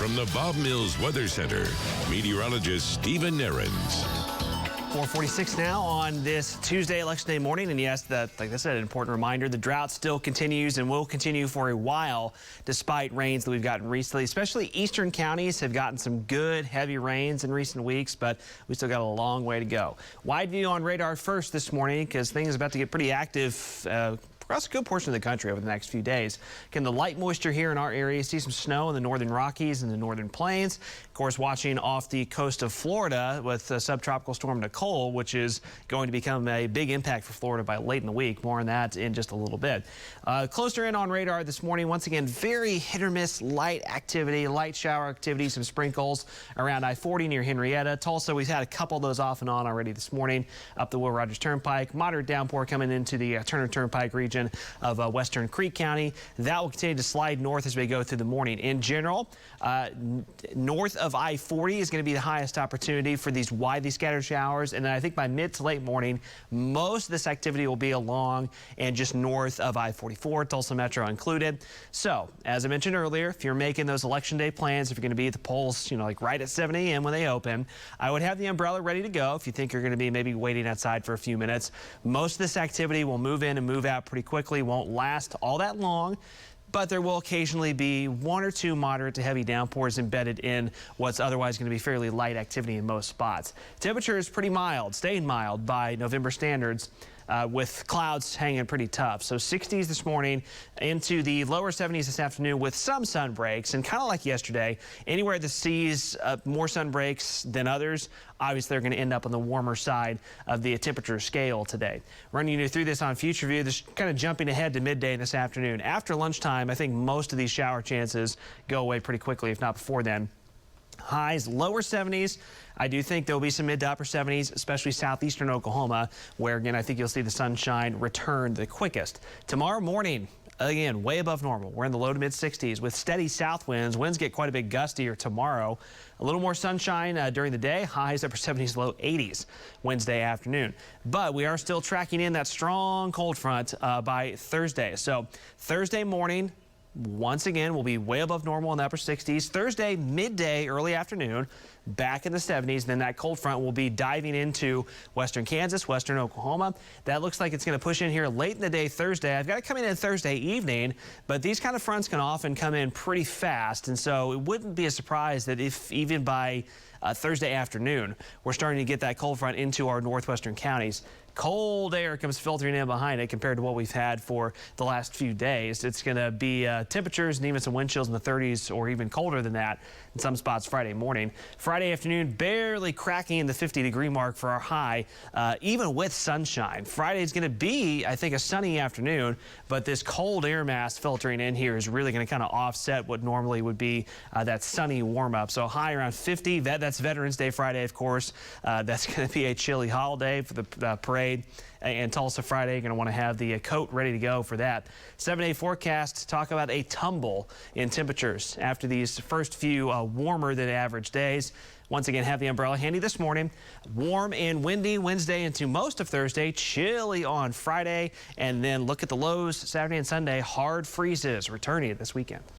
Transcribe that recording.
From the Bob Mills Weather Center, meteorologist Stephen Nairns. 4:46 now on this Tuesday, Election Day morning. And yes, like I said, an important reminder, the drought still continues and will continue for a while, despite rains that we've gotten recently. Especially eastern counties have gotten some good, heavy rains in recent weeks, but we still got a long way to go. Wide view on radar first this morning, because things are about to get pretty active across a good portion of the country over the next few days. Again, the light moisture here in our area, see some snow in the northern Rockies and the northern plains. Of course, watching off the coast of Florida with subtropical storm Nicole, which is going to become a big impact for Florida by late in the week. More on that in just a little bit. Closer in on radar this morning, once again, very hit or miss light activity, light shower activity, some sprinkles around I-40 near Henrietta. Tulsa, we've had a couple of those off and on already this morning up the Will Rogers Turnpike. Moderate downpour coming into the Turner Turnpike region of Western Creek County. That will continue to slide north as we go through the morning. In general, north of I-40 is going to be the highest opportunity for these widely scattered showers. And then I think by mid to late morning, most of this activity will be along and just north of I-44, Tulsa Metro included. So, as I mentioned earlier, if you're making those election day plans, if you're going to be at the polls, like right at 7 a.m. when they open, I would have the umbrella ready to go if you think you're going to be maybe waiting outside for a few minutes. Most of this activity will move in and move out pretty quickly, won't last all that long, but there will occasionally be one or two moderate to heavy downpours embedded in what's otherwise going to be fairly light activity in most spots. Temperature is pretty mild, staying mild by November standards. With clouds hanging pretty tough. So 60s this morning into the lower 70s this afternoon with some sun breaks. And kind of like yesterday, anywhere that sees more sun breaks than others, obviously they're going to end up on the warmer side of the temperature scale today. Running you through this on Future View, this kind of jumping ahead to midday this afternoon. After lunchtime, I think most of these shower chances go away pretty quickly, if not before then. Highs, lower 70s. I do think there'll be some mid to upper 70s, especially southeastern Oklahoma, where, again, I think you'll see the sunshine return the quickest. Tomorrow morning, again, way above normal. We're in the low to mid 60s with steady south winds. Winds get quite a bit gustier tomorrow. A little more sunshine during the day. Highs upper 70s, low 80s Wednesday afternoon. But we are still tracking in that strong cold front by Thursday. So Thursday morning, once again, we'll be way above normal in the upper 60s. Thursday, midday, early afternoon, back in the 70s. Then that cold front will be diving into western Kansas, western Oklahoma. That looks like it's going to push in here late in the day Thursday. I've got it coming in Thursday evening, but these kind of fronts can often come in pretty fast. And so it wouldn't be a surprise that if even by Thursday afternoon, we're starting to get that cold front into our northwestern counties. Cold air comes filtering in behind it compared to what we've had for the last few days. It's going to be temperatures and even some wind chills in the 30s or even colder than that in some spots Friday morning. Friday afternoon, barely cracking the 50-degree mark for our high, even with sunshine. Friday is going to be, I think, a sunny afternoon, but this cold air mass filtering in here is really going to kind of offset what normally would be that sunny warm-up. So high around 50. That's Veterans Day Friday, of course. That's going to be a chilly holiday for the parade. And Tulsa Friday, you're going to want to have the coat ready to go for that. 7-day forecast, talk about a tumble in temperatures after these first few warmer than average days. Once again, have the umbrella handy this morning. Warm and windy Wednesday into most of Thursday. Chilly on Friday. And then look at the lows Saturday and Sunday. Hard freezes returning this weekend.